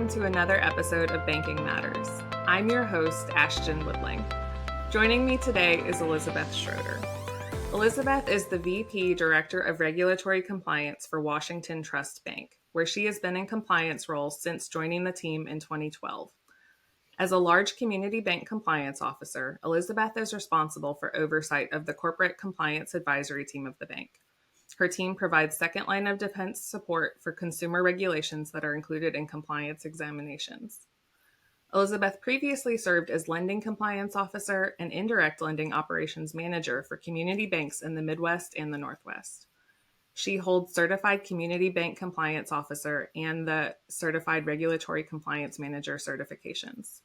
welcome to another episode of Banking Matters. I'm your host, Ashton Woodling. Joining me today is Elizabeth Schroeder. Elizabeth is the VP Director of Regulatory Compliance for Washington Trust Bank, where she has been in compliance roles since joining the team in 2012. As a large community bank compliance officer, Elizabeth is responsible for oversight of the corporate compliance advisory team of the bank. Her team provides second line of defense support for consumer regulations that are included in compliance examinations. Elizabeth previously served as lending compliance officer and indirect lending operations manager for community banks in the Midwest and the Northwest. She holds certified community bank compliance officer and the certified regulatory compliance manager certifications.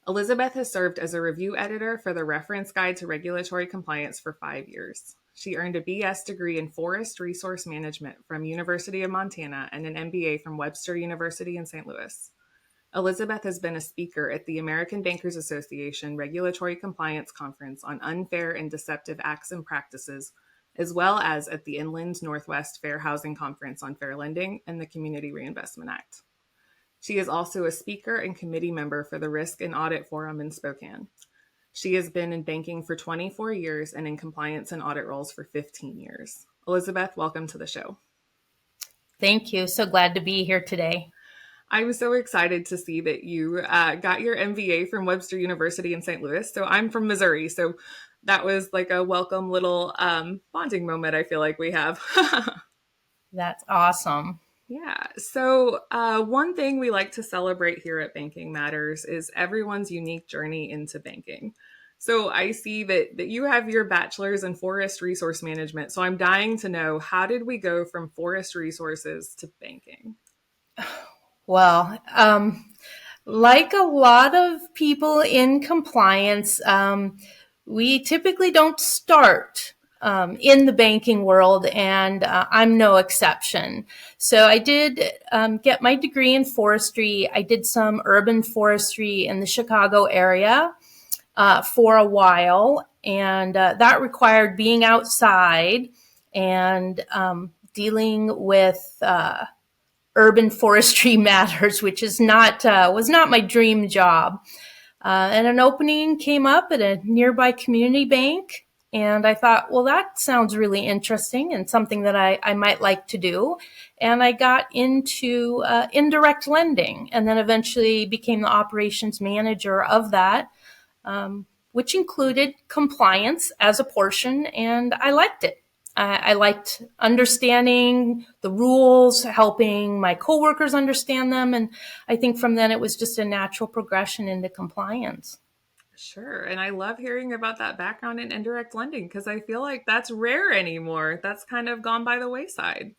Elizabeth has served as a review editor for the Reference Guide to Regulatory Compliance for 5 years. She earned a BS degree in Forest Resource Management from University of Montana and an MBA from Webster University in St. Louis. Elizabeth has been a speaker at the American Bankers Association Regulatory Compliance Conference on Unfair and Deceptive Acts and Practices, as well as at the Inland Northwest Fair Housing Conference on Fair Lending and the Community Reinvestment Act. She is also a speaker and committee member for the Risk and Audit Forum in Spokane. She has been in banking for 24 years and in compliance and audit roles for 15 years. Elizabeth, welcome to the show. Thank you. So glad to be here today. I'm so excited to see that you got your MBA from Webster University in St. Louis. So I'm from Missouri. So that was like a welcome little bonding moment I feel like we have. That's awesome. Yeah. So one thing we like to celebrate here at Banking Matters is everyone's unique journey into banking. So I see that you have your bachelor's in forest resource management. So I'm dying to know, how did we go from forest resources to banking? Well, like a lot of people in compliance, we typically don't start in the banking world, and I'm no exception. So I did get my degree in forestry. I did some urban forestry in the Chicago area for a while, and that required being outside and dealing with urban forestry matters, which is was not my dream job. And an opening came up at a nearby community bank. And I thought, well, that sounds really interesting and something that I might like to do. And I got into indirect lending, and then eventually became the operations manager of that, which included compliance as a portion, and I liked it. I liked understanding the rules, helping my coworkers understand them. And I think from then it was just a natural progression into compliance. Sure. And I love hearing about that background in indirect lending, because I feel like that's rare anymore. That's kind of gone by the wayside.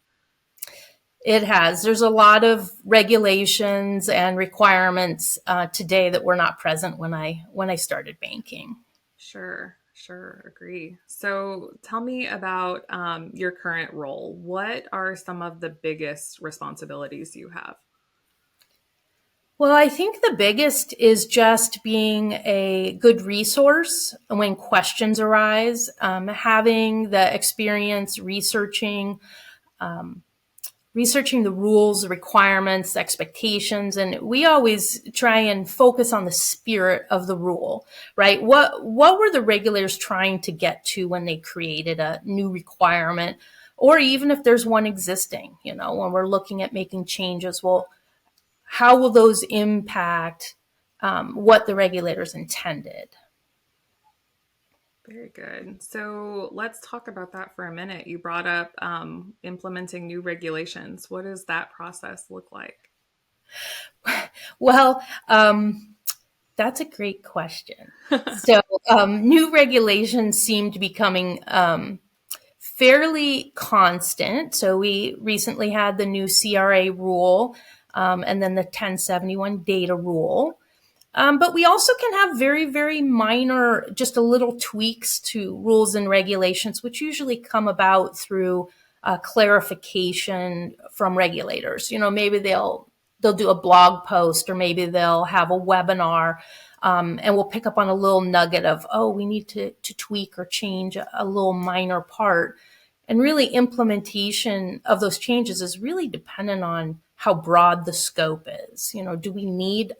It has. There's a lot of regulations and requirements today that were not present when I started banking. Sure. Agree. So tell me about your current role. What are some of the biggest responsibilities you have? Well, I think the biggest is just being a good resource when questions arise, having the experience researching the rules, requirements, expectations, and we always try and focus on the spirit of the rule, right? What were the regulators trying to get to when they created a new requirement, or even if there's one existing, when we're looking at making changes, well, how will those impact what the regulators intended? Very good. So let's talk about that for a minute. You brought up implementing new regulations. What does that process look like? Well, that's a great question. So new regulations seem to be coming fairly constant. So we recently had the new CRA rule and then the 1071 data rule. But we also can have very, very minor, just a little tweaks to rules and regulations, which usually come about through clarification from regulators. Maybe they'll do a blog post, or maybe they'll have a webinar, and we'll pick up on a little nugget of, we need to tweak or change a little minor part. And really implementation of those changes is really dependent on how broad the scope is. Do we need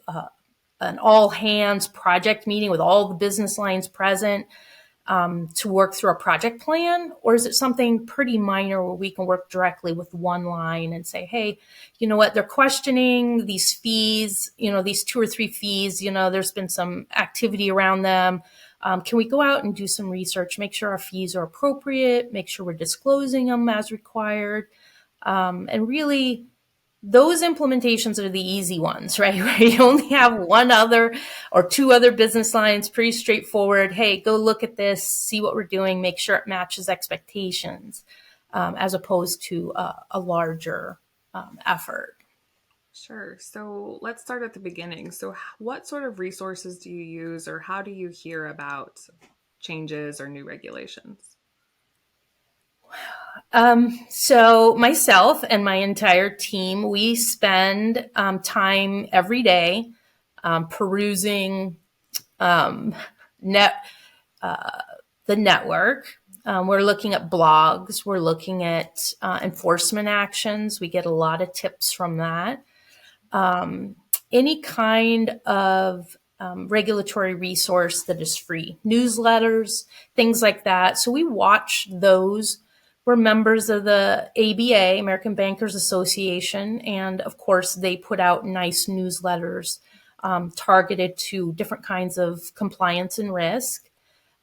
an all hands project meeting with all the business lines present to work through a project plan? Or is it something pretty minor where we can work directly with one line and say, hey, you know what, they're questioning these fees, these 2 or 3 fees, there's been some activity around them. Can we go out and do some research, make sure our fees are appropriate, make sure we're disclosing them as required? And really, those implementations are the easy ones, right? Where you only have one other or 2 other business lines, pretty straightforward. Hey, go look at this, see what we're doing, make sure it matches expectations, as opposed to a larger effort. Sure. So let's start at the beginning. So, what sort of resources do you use, or how do you hear about changes or new regulations? So myself and my entire team, we spend time every day perusing net the network. We're looking at blogs. We're looking at enforcement actions. We get a lot of tips from that. Any kind of regulatory resource that is free, newsletters, things like that. So we watch those. We're members of the ABA, American Bankers Association, and of course they put out nice newsletters targeted to different kinds of compliance and risk.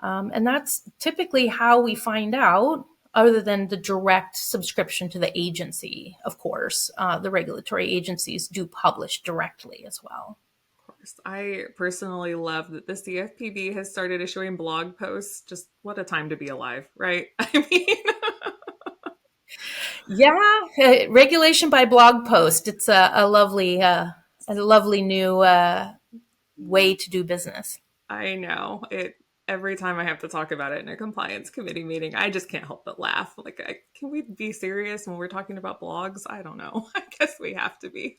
And that's typically how we find out, other than the direct subscription to the agency. Of course, the regulatory agencies do publish directly as well. Of course. I personally love that the CFPB has started issuing blog posts. Just what a time to be alive, right? I mean, Yeah, regulation by blog post. It's a lovely new way to do business. I know it. Every time I have to talk about it in a compliance committee meeting, I just can't help but laugh. Like, can we be serious when we're talking about blogs? I don't know. I guess we have to be.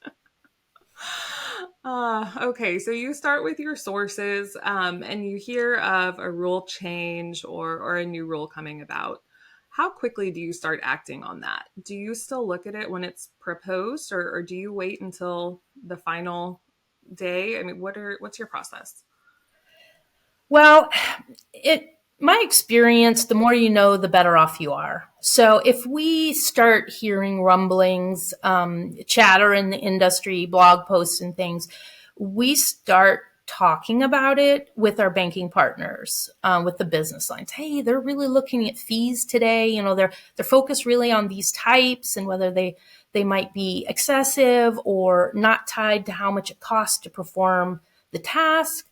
Okay, so you start with your sources, and you hear of a rule change or a new rule coming about. How quickly do you start acting on that? Do you still look at it when it's proposed, or do you wait until the final day? I mean, what's your process? Well, my experience, the more you know, the better off you are. So if we start hearing rumblings, chatter in the industry, blog posts and things, we start talking about it with our banking partners, with the business lines. Hey, they're really looking at fees today. They're focused really on these types and whether they might be excessive or not tied to how much it costs to perform the task.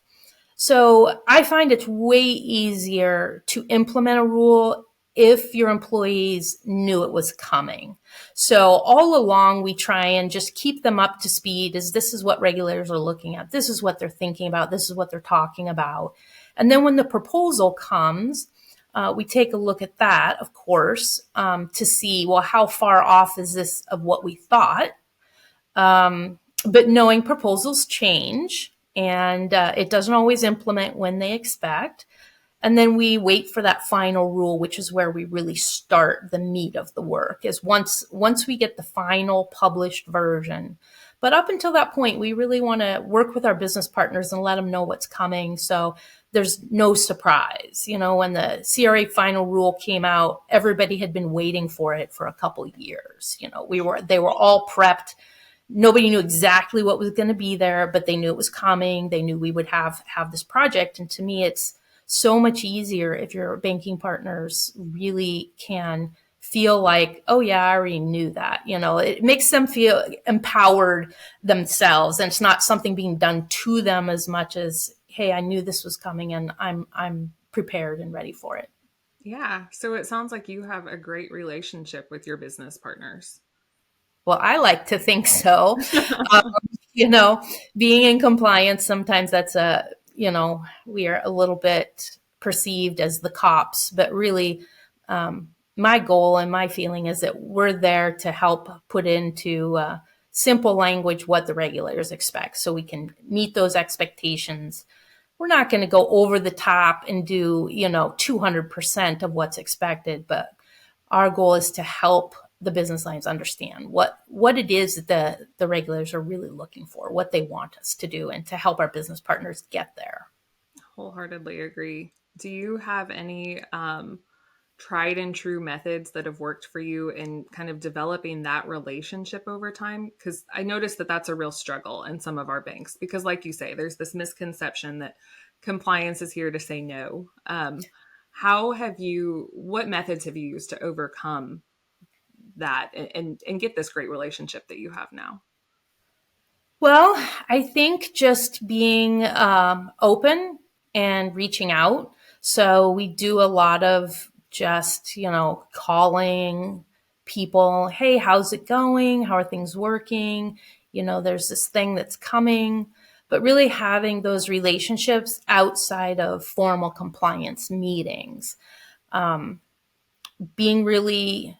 So I find it's way easier to implement a rule if your employees knew it was coming. So all along, we try and just keep them up to speed as this is what regulators are looking at. This is what they're thinking about. This is what they're talking about. And then when the proposal comes, we take a look at that, of course, to see, well, how far off is this of what we thought? But knowing proposals change and it doesn't always implement when they expect. And then we wait for that final rule, which is where we really start the meat of the work, is once we get the final published version. But up until that point, we really want to work with our business partners and let them know what's coming. So there's no surprise. When the CRA final rule came out, everybody had been waiting for it for a couple years. They were all prepped. Nobody knew exactly what was going to be there, but they knew it was coming. They knew we would have this project. And to me, it's so much easier if your banking partners really can feel like, oh yeah, I already knew that. It makes them feel empowered themselves, and it's not something being done to them as much as, hey, I knew this was coming and I'm prepared and ready for it. Yeah. So it sounds like you have a great relationship with your business partners. Well, I like to think so. Um, you know, Being in compliance, sometimes we are a little bit perceived as the cops, but really, my goal and my feeling is that we're there to help put into simple language what the regulators expect so we can meet those expectations. We're not going to go over the top and do, 200% of what's expected, but our goal is to help the business lines understand what it is that the regulators are really looking for, what they want us to do, and to help our business partners get there. Wholeheartedly agree. Do you have any tried and true methods that have worked for you in kind of developing that relationship over time? Because I noticed that that's a real struggle in some of our banks. Because, like you say, there's this misconception that compliance is here to say no. What methods have you used to overcome that and get this great relationship that you have now? Well, I think just being open and reaching out. So we do a lot of just, calling people, hey, how's it going? How are things working? There's this thing that's coming, but really having those relationships outside of formal compliance meetings, being really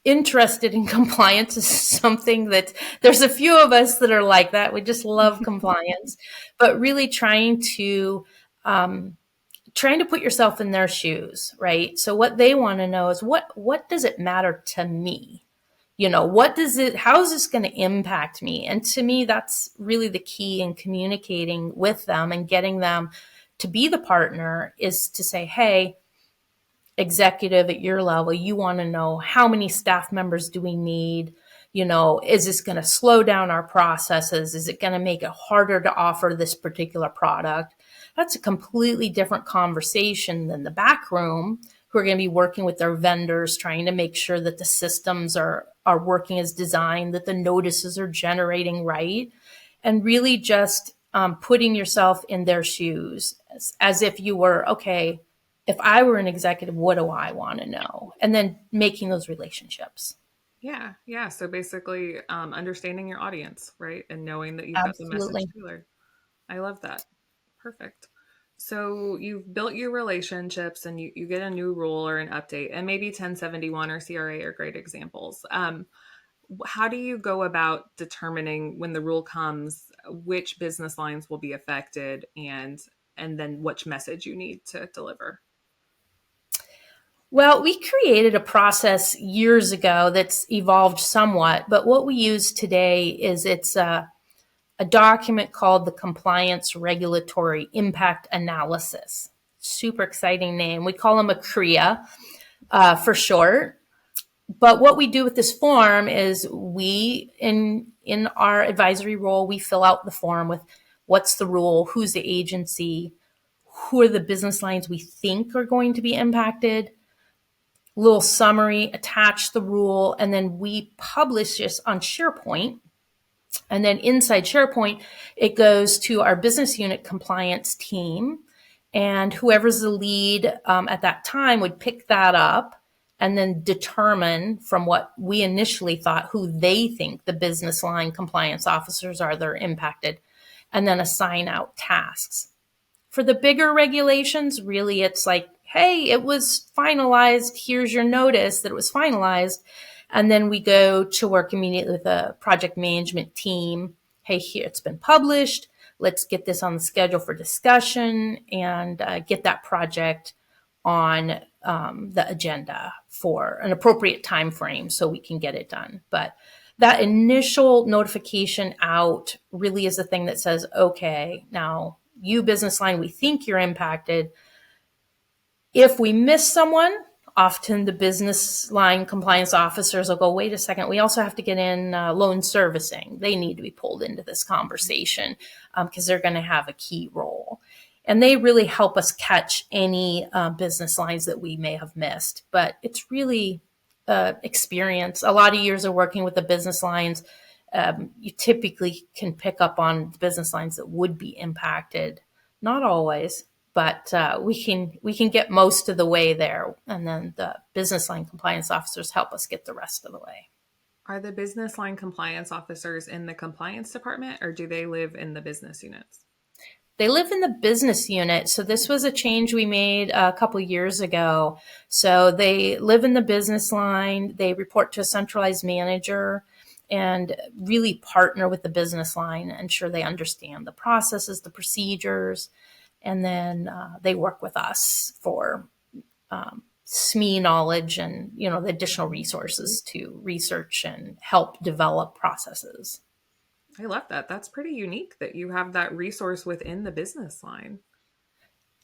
interested in compliance is something that there's a few of us that are like that. We just love compliance, but really trying to put yourself in their shoes, right? So what they want to know is what does it matter to me? How is this going to impact me? And to me, that's really the key in communicating with them and getting them to be the partner, is to say, hey, executive at your level, you want to know, how many staff members do we need? Is this going to slow down our processes? Is it going to make it harder to offer this particular product? That's a completely different conversation than the back room, who are going to be working with their vendors, trying to make sure that the systems are working as designed, that the notices are generating right, and really just putting yourself in their shoes, as if you were, okay, if I were an executive, what do I want to know? And then making those relationships. Yeah, yeah. So basically, understanding your audience, right, and knowing that you've got the message Absolutely. tailored. I love that. Perfect. So you've built your relationships and you get a new rule or an update, and maybe 1071 or CRA are great examples. How do you go about determining when the rule comes, which business lines will be affected, and then which message you need to deliver? Well, we created a process years ago that's evolved somewhat, but what we use today is it's a document called the Compliance Regulatory Impact Analysis. Super exciting name. We call them a CRIA for short. But what we do with this form is we, in our advisory role, we fill out the form with what's the rule, who's the agency, who are the business lines we think are going to be impacted, little summary, attach the rule, and then we publish this on SharePoint. And then inside SharePoint, it goes to our business unit compliance team. And whoever's the lead at that time would pick that up and then determine from what we initially thought who they think the business line compliance officers are that are impacted, and then assign out tasks. For the bigger regulations, really, it's like, hey, it was finalized. Here's your notice that it was finalized. And then we go to work immediately with a project management team. Hey, here, it's been published. Let's get this on the schedule for discussion and get that project on the agenda for an appropriate time frame so we can get it done. But that initial notification out really is the thing that says, okay, now you business line, we think you're impacted. If we miss someone, often the business line compliance officers will go, wait a second, we also have to get in loan servicing. They need to be pulled into this conversation because they're going to have a key role. And they really help us catch any business lines that we may have missed. But it's really experience. A lot of years of working with the business lines, you typically can pick up on the business lines that would be impacted. Not always, but we can get most of the way there, and then the business line compliance officers help us get the rest of the way. Are the business line compliance officers in the compliance department, or do they live in the business units? They live in the business unit. So this was a change we made a couple years ago. So they live in the business line. They report to a centralized manager and really partner with the business line, ensure they understand the processes, the procedures, and then they work with us for SME knowledge and, the additional resources to research and help develop processes. I love that. That's pretty unique that you have that resource within the business line.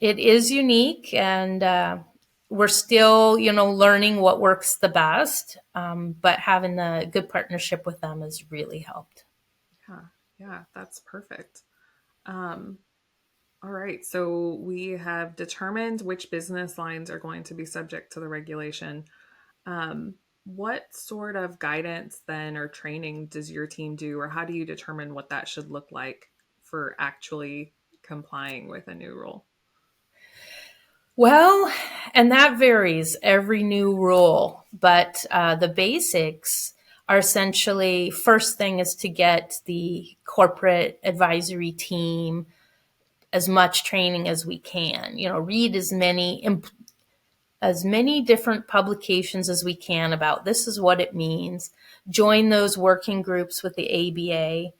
It is unique, and we're still, learning what works the best. But having a good partnership with them has really helped. Yeah, yeah, that's perfect. Um, all right, so we have determined which business lines are going to be subject to the regulation. Um, what sort of guidance then or training does your team do, or how do you determine what that should look like for actually complying with a new rule? Well, and that varies every new rule, but the basics are essentially first thing is to get the corporate advisory team as much training as we can. Read as many different publications as we can about this is what it means. Join those working groups with the ABA,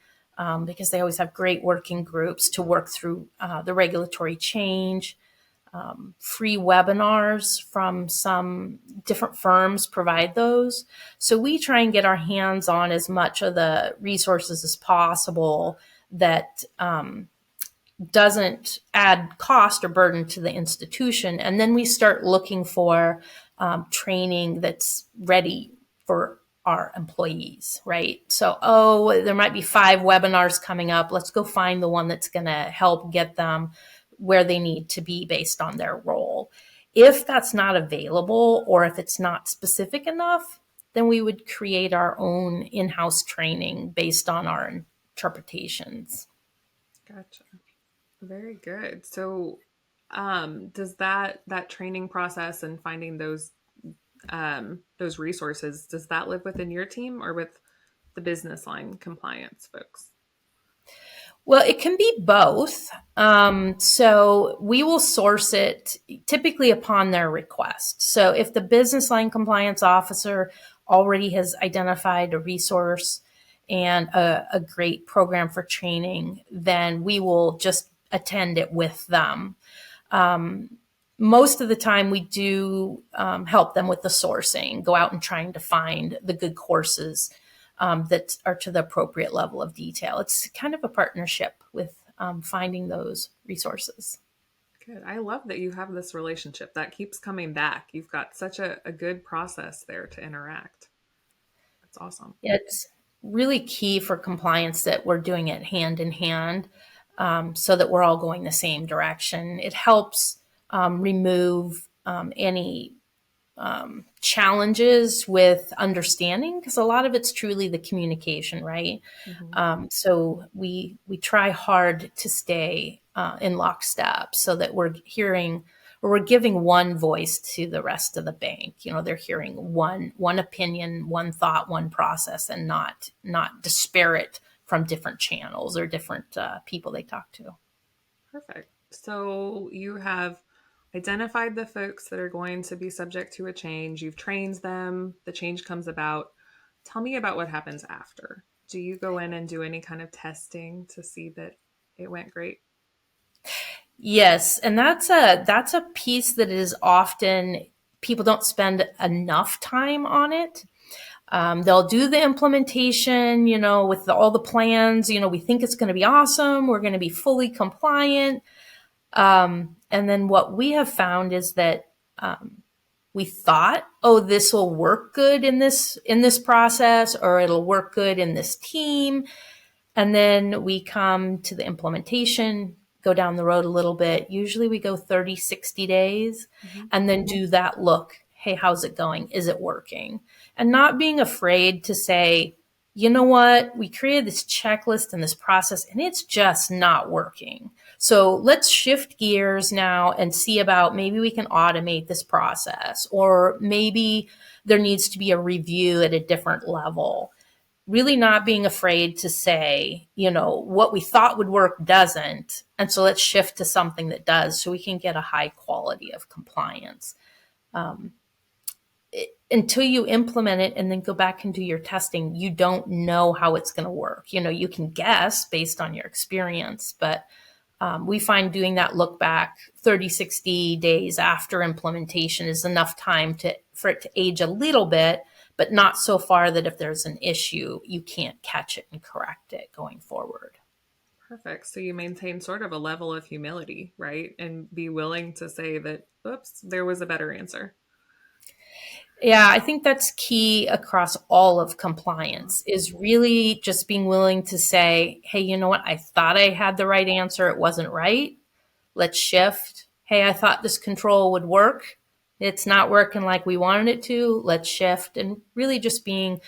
because they always have great working groups to work through the regulatory change. Free webinars from some different firms provide those. So we try and get our hands on as much of the resources as possible that doesn't add cost or burden to the institution. And then we start looking for training that's ready for our employees, right? So, there might be 5 webinars coming up. Let's go find the one that's going to help get them where they need to be based on their role. If that's not available, or if it's not specific enough, then we would create our own in-house training based on our interpretations. Gotcha. Very good. So, does that training process and finding those resources, does that live within your team or with the business line compliance folks? Well, it can be both. So we will source it typically upon their request. So if the business line compliance officer already has identified a resource and a great program for training, then we will just attend it with them. Most of the time we do help them with the sourcing, go out and trying to find the good courses that are to the appropriate level of detail. It's kind of a partnership with finding those resources. Good. I love that you have this relationship that keeps coming back. You've got such a good process there to interact. That's awesome. It's really key for compliance that we're doing it hand in hand, so that we're all going the same direction. It helps remove any challenges with understanding, because a lot of it's truly the communication, right? Mm-hmm. So we try hard to stay in lockstep so that we're giving one voice to the rest of the bank. They're hearing one opinion, one thought, one process, and not disparate from different channels or different people they talk to. Perfect. So you have identified the folks that are going to be subject to a change. You've trained them. The change comes about. Tell me about what happens after. Do you go in and do any kind of testing to see that it went great? Yes, and that's a piece that is often people don't spend enough time on it. They'll do the implementation, with all the plans. We think it's going to be awesome. We're going to be fully compliant. And then what we have found is that we thought, this will work good in this process, or it'll work good in this team. And then we come to the implementation, go down the road a little bit. Usually we go 30, 60 days, Mm-hmm. and then do that look. Hey, how's it going? Is it working? And not being afraid to say, you know what? We created this checklist and this process, and it's just not working. So let's shift gears now and see about maybe we can automate this process, or maybe there needs to be a review at a different level. Really not being afraid to say, what we thought would work doesn't. And so let's shift to something that does, so we can get a high quality of compliance. Until you implement it and then go back and do your testing, you don't know how it's going to work. You can guess based on your experience, but We find doing that look back 30, 60 days after implementation is enough time for it to age a little bit, but not so far that if there's an issue, you can't catch it and correct it going forward. Perfect. So you maintain sort of a level of humility, right? And be willing to say that, oops, there was a better answer. Yeah, I think that's key across all of compliance is really just being willing to say, hey, you know what? I thought I had the right answer. It wasn't right. Let's shift. Hey, I thought this control would work. It's not working like we wanted it to. Let's shift. And really just being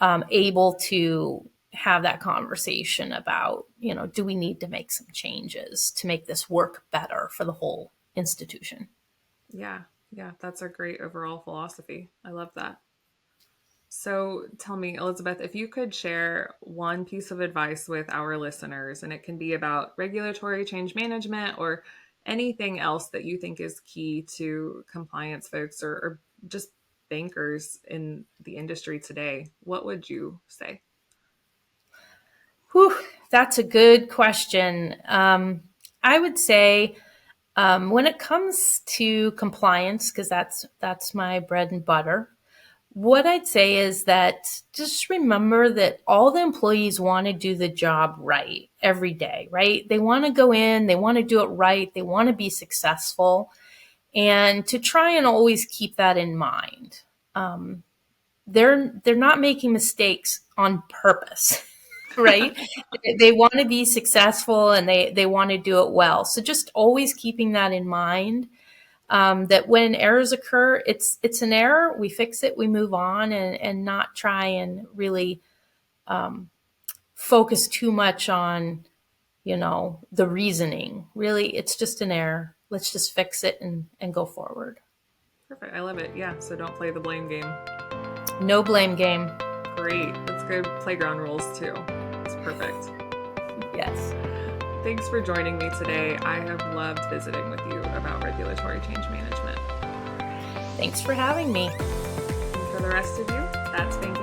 able to have that conversation about, do we need to make some changes to make this work better for the whole institution? Yeah. Yeah. That's a great overall philosophy. I love that. So tell me, Elizabeth, if you could share one piece of advice with our listeners, and it can be about regulatory change management or anything else that you think is key to compliance folks or just bankers in the industry today, what would you say? Whew, that's a good question. I would say when it comes to compliance, because that's my bread and butter, what I'd say is that just remember that all the employees want to do the job right every day, right? They want to go in, they want to do it right, they want to be successful, and to try and always keep that in mind. They're not making mistakes on purpose. Right? They want to be successful and they want to do it well. So just always keeping that in mind, that when errors occur, it's an error. We fix it, we move on, and not try and really focus too much on, the reasoning. Really, it's just an error. Let's just fix it and go forward. Perfect. I love it. Yeah. So don't play the blame game. No blame game. Great. That's good playground rules too. It's perfect. Yes. Thanks for joining me today. I have loved visiting with you about regulatory change management. Thanks for having me. And for the rest of you, that's been